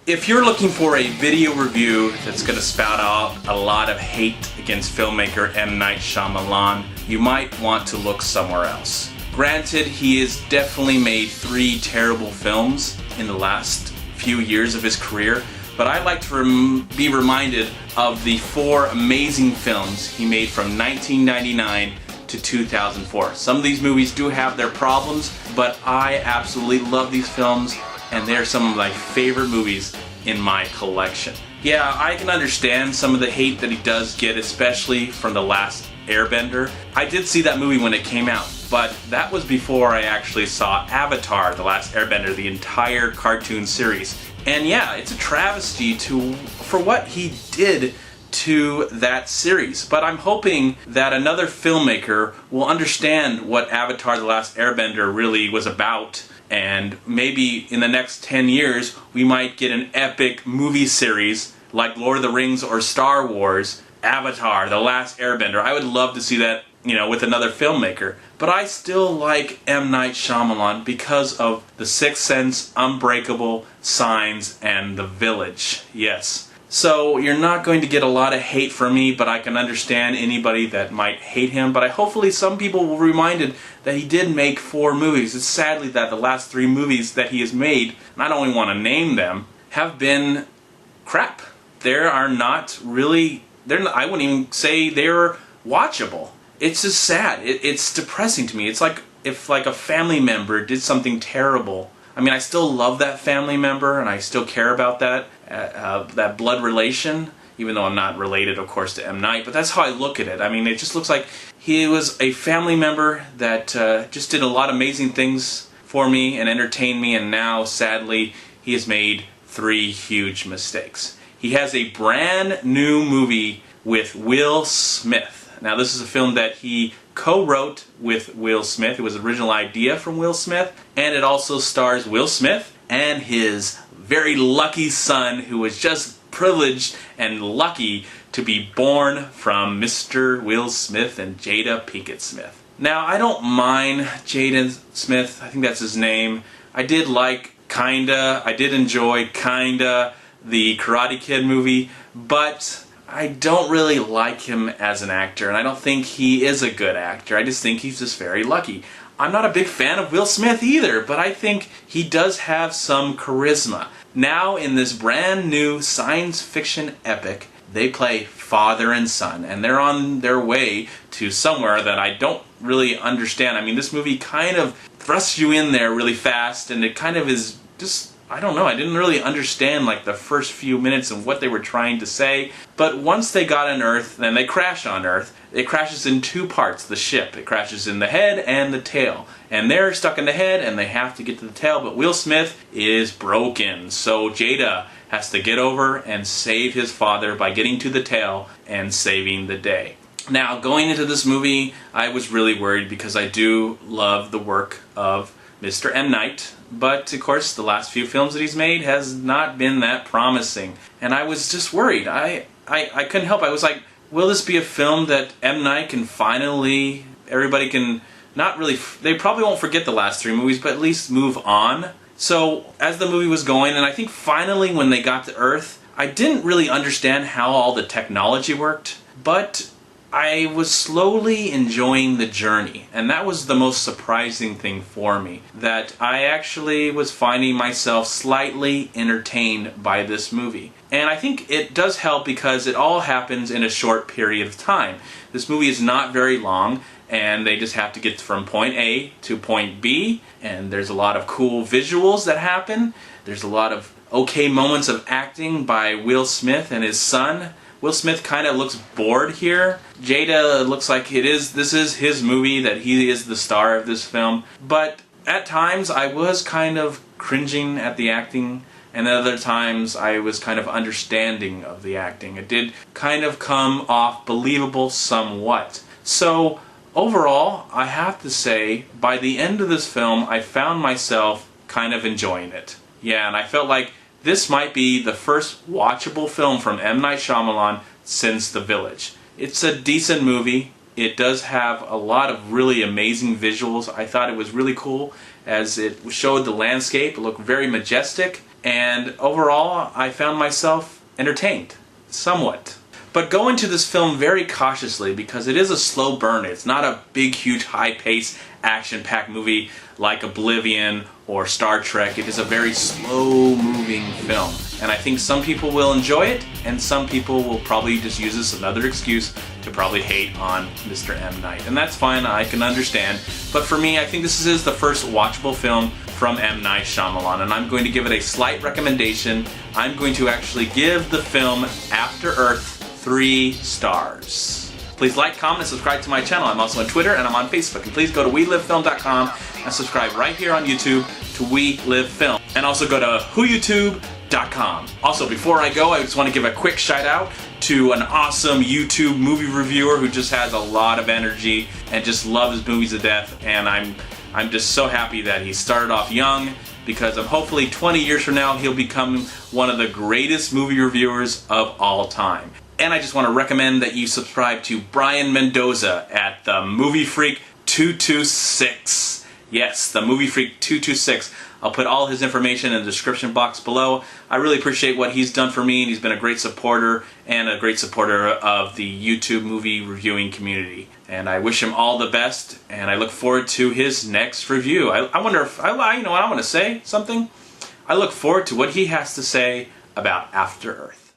If you're looking for a video review that's going to spout out a lot of hate against filmmaker M. Night Shyamalan, you might want to look somewhere else. Granted, he has definitely made 3 terrible films in the last few years of his career, but I like to be reminded of the 4 amazing films he made from 1999 to 2004. Some of these movies do have their problems, but I absolutely love these films, and they're some of my favorite movies in my collection. Yeah, I can understand some of the hate that he does get, especially from The Last Airbender. I did see that movie when it came out, but that was before I actually saw Avatar: The Last Airbender, the entire cartoon series. And yeah, it's a travesty for what he did to that series. But I'm hoping that another filmmaker will understand what Avatar: The Last Airbender really was about, and maybe in the next 10 years we might get an epic movie series like Lord of the Rings or Star Wars, Avatar: The Last Airbender. I would love to see that, with another filmmaker. But I still like M. Night Shyamalan because of The Sixth Sense, Unbreakable, Signs, and The Village. Yes. So you're not going to get a lot of hate from me, but I can understand anybody that might hate him. But hopefully some people will be reminded that he did make 4 movies. It's sadly that the last 3 movies that he has made, and I don't even want to name them, have been crap. They are not really, I wouldn't even say they're watchable. It's just sad. It's depressing to me. It's like if a family member did something terrible. I mean, I still love that family member, and I still care about that blood relation, even though I'm not related, of course, to M. Night, but that's how I look at it. I mean, it just looks like he was a family member that just did a lot of amazing things for me and entertained me, and now, sadly, he has made 3 huge mistakes. He has a brand new movie with Will Smith. Now, this is a film that he co-wrote with Will Smith. It was an original idea from Will Smith, and it also stars Will Smith and his very lucky son, who was just privileged and lucky to be born from Mr. Will Smith and Jada Pinkett Smith. Now, I don't mind Jada Smith. I think that's his name. I did enjoy the Karate Kid movie, but I don't really like him as an actor, and I don't think he is a good actor. I just think he's just very lucky. I'm not a big fan of Will Smith either, but I think he does have some charisma. Now, in this brand new science fiction epic, they play father and son, and they're on their way to somewhere that I don't really understand. I mean, this movie kind of thrusts you in there really fast, and it kind of is just, I don't know, I didn't really understand the first few minutes of what they were trying to say. But once they got on Earth, then they crash on Earth. It crashes in 2 parts, the ship. It crashes in the head and the tail. And they're stuck in the head and they have to get to the tail, but Will Smith is broken. So Jada has to get over and save his father by getting to the tail and saving the day. Now, going into this movie, I was really worried because I do love the work of Mr. M. Night, but of course the last few films that he's made has not been that promising, and I was just worried. I couldn't help. I was like, will this be a film that M. Night can finally, everybody can not really, they probably won't forget the last 3 movies, but at least move on. So as the movie was going, and I think finally when they got to Earth, I didn't really understand how all the technology worked, but I was slowly enjoying the journey, and that was the most surprising thing for me, that I actually was finding myself slightly entertained by this movie. And I think it does help because it all happens in a short period of time. This movie is not very long, and they just have to get from point A to point B, and there's a lot of cool visuals that happen. There's a lot of okay moments of acting by Will Smith and his son. Will Smith kind of looks bored here. Jada looks like this is his movie, that he is the star of this film. But at times I was kind of cringing at the acting, and at other times I was kind of understanding of the acting. It did kind of come off believable somewhat. So overall, I have to say, by the end of this film, I found myself kind of enjoying it. Yeah, and I felt like this might be the first watchable film from M. Night Shyamalan since The Village. It's a decent movie. It does have a lot of really amazing visuals. I thought it was really cool as it showed the landscape. It looked very majestic. and overall I found myself entertained, somewhat. But go into this film very cautiously because it is a slow burn. It's not a big, huge, high-paced, action-packed movie like Oblivion or Star Trek. It is a very slow-moving film. And I think some people will enjoy it, and some people will probably just use this as another excuse to probably hate on Mr. M. Night. And that's fine, I can understand. But for me, I think this is the first watchable film from M. Night Shyamalan, and I'm going to give it a slight recommendation. I'm going to actually give the film After Earth 3 stars. Please like, comment, and subscribe to my channel. I'm also on Twitter and I'm on Facebook. And please go to WeLiveFilm.com and subscribe right here on YouTube to We Live Film. And also go to WhoYouTube.com. Also, before I go, I just want to give a quick shout out to an awesome YouTube movie reviewer who just has a lot of energy and just loves movies to death. And I'm just so happy that he started off young, because hopefully 20 years from now he'll become one of the greatest movie reviewers of all time. And I just want to recommend that you subscribe to Brian Mendoza at the Movie Freak 226. Yes, the Movie Freak 226. I'll put all his information in the description box below. I really appreciate what he's done for me, and he's been a great supporter and a great supporter of the YouTube movie reviewing community. And I wish him all the best, and I look forward to his next review. I wonder if, you know what, I want to say something. I look forward to what he has to say about After Earth.